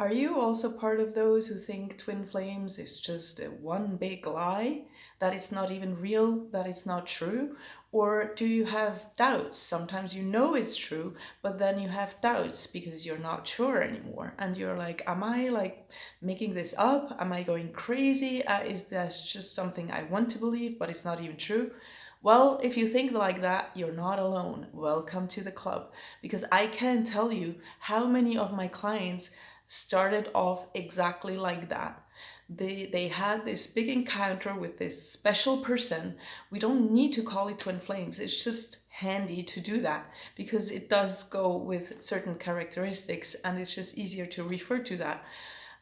Are you also part of those who think twin flames is just a one big lie, that it's not even real, that it's not true? Or do you have doubts? Sometimes you know it's true, but then you have doubts because you're not sure anymore. And you're like, am I like making this up? Am I going crazy? Is this just something I want to believe, but it's not even true? Well, if you think like that, you're not alone. Welcome to the club. Because I can tell you how many of my clients started off exactly like that. They had this big encounter with this special person. We don't need to call it twin flames. It's just handy to do that because it does go with certain characteristics and it's just easier to refer to that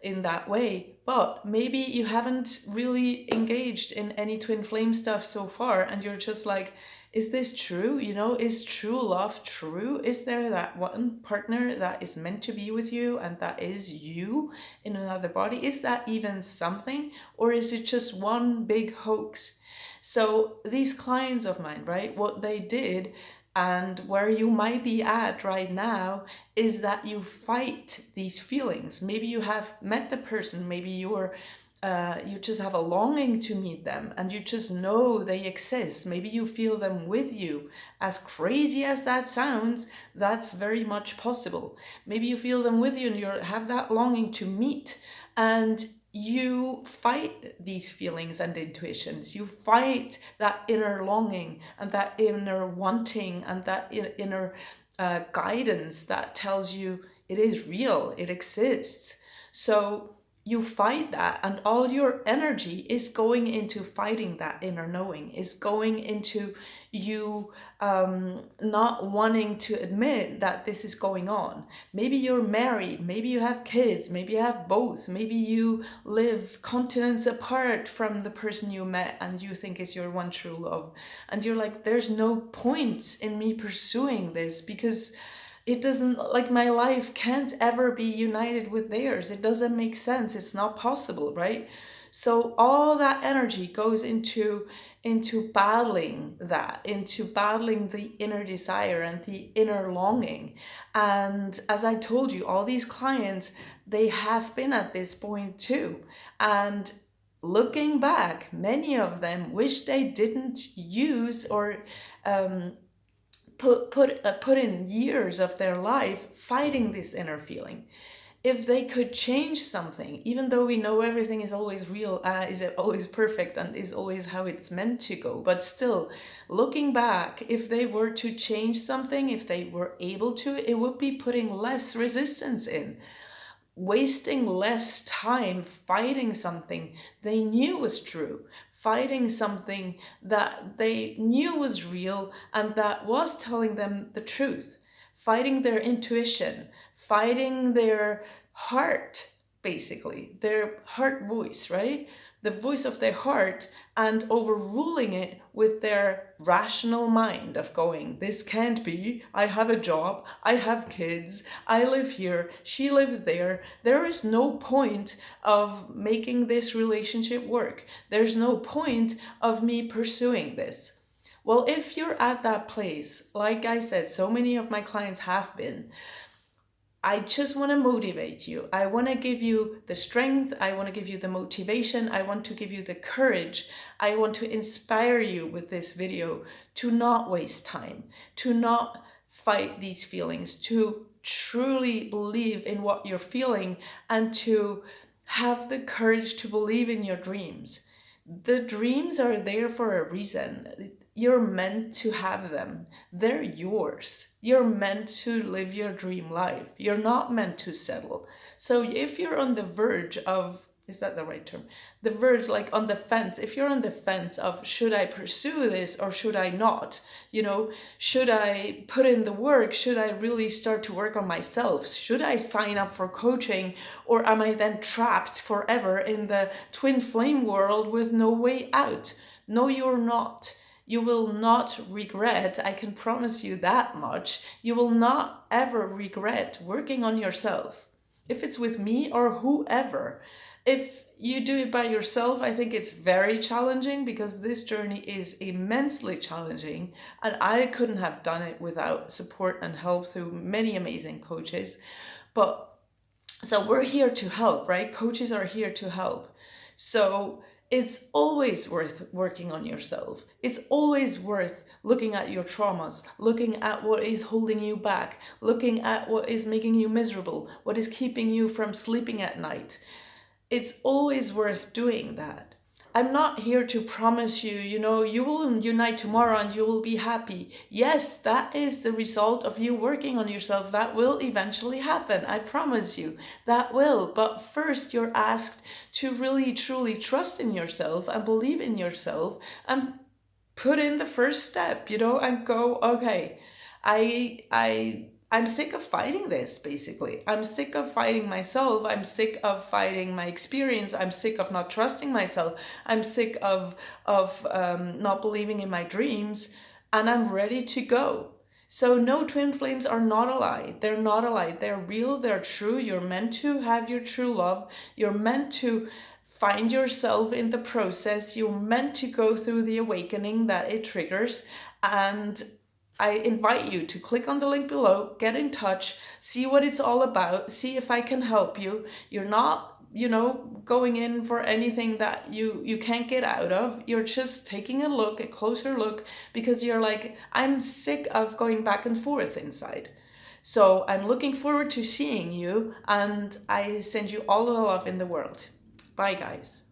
in that way. But maybe you haven't really engaged in any twin flame stuff so far and you're just like, is this true? You know, is true love true? Is there that one partner that is meant to be with you and that is you in another body? Is that even something? Or is it just one big hoax? So these clients of mine, right, what they did and where you might be at right now is that you fight these feelings. Maybe you have met the person, maybe you just have a longing to meet them and you just know they exist. Maybe you feel them with you. As crazy as that sounds, that's very much possible. Maybe you feel them with you and you have that longing to meet, and you fight these feelings and intuitions. You fight that inner longing and that inner wanting and that inner guidance that tells you it is real, it exists. So you fight that, and all your energy is going into fighting that inner knowing, is going into you not wanting to admit that this is going on. Maybe you're married, maybe you have kids, maybe you have both, maybe you live continents apart from the person you met and you think is your one true love, and you're like, there's no point in me pursuing this because it doesn't, like, my life can't ever be united with theirs. It doesn't make sense. It's not possible, right? So all that energy goes into battling that, into battling the inner desire and the inner longing. And as I told you, all these clients, they have been at this point too. And looking back, many of them wish they didn't use or put in years of their life fighting this inner feeling. If they could change something, even though we know everything is always real, is always perfect and is always how it's meant to go, but still, looking back, if they were to change something, if they were able to, it would be putting less resistance in, wasting less time fighting something they knew was true, fighting something that they knew was real and that was telling them the truth, fighting their intuition, fighting their heart, basically, their heart voice, right? The voice of their heart, and overruling it with their rational mind of going, this can't be, I have a job, I have kids, I live here, she lives there is no point of making this relationship work, there's no point of me pursuing this. Well, if you're at that place, like I said, so many of my clients have been, I just want to motivate you. I want to give you the strength. I want to give you the motivation. I want to give you the courage. I want to inspire you with this video to not waste time, to not fight these feelings, to truly believe in what you're feeling, and to have the courage to believe in your dreams. The dreams are there for a reason. You're meant to have them. They're yours. You're meant to live your dream life. You're not meant to settle. So if you're on the verge of, is that the right term? The verge, like on the fence, if you're on the fence of, should I pursue this or should I not? You know, should I put in the work? Should I really start to work on myself? Should I sign up for coaching? Or am I then trapped forever in the twin flame world with no way out? No, you're not. You will not regret, I can promise you that much. You will not ever regret working on yourself. If it's with me or whoever. If you do it by yourself, I think it's very challenging because this journey is immensely challenging and I couldn't have done it without support and help through many amazing coaches. But So we're here to help, right? Coaches are here to help. So it's always worth working on yourself. It's always worth looking at your traumas, looking at what is holding you back, looking at what is making you miserable, what is keeping you from sleeping at night. It's always worth doing that. I'm not here to promise you, you will unite tomorrow and you will be happy. Yes, that is the result of you working on yourself. That will eventually happen. I promise you, that will. But first, you're asked to really, truly trust in yourself and believe in yourself and put in the first step, and go, okay, I'm sick of fighting this, basically. I'm sick of fighting myself. I'm sick of fighting my experience. I'm sick of not trusting myself. I'm sick of not believing in my dreams, and I'm ready to go. So no, twin flames are not a lie. They're not a lie. They're real. They're true. You're meant to have your true love. You're meant to find yourself in the process. You're meant to go through the awakening that it triggers. And I invite you to click on the link below, get in touch, see what it's all about, see if I can help you. You're not, going in for anything that you can't get out of. You're just taking a closer look, because you're like, I'm sick of going back and forth inside. So I'm looking forward to seeing you, and I send you all the love in the world. Bye, guys.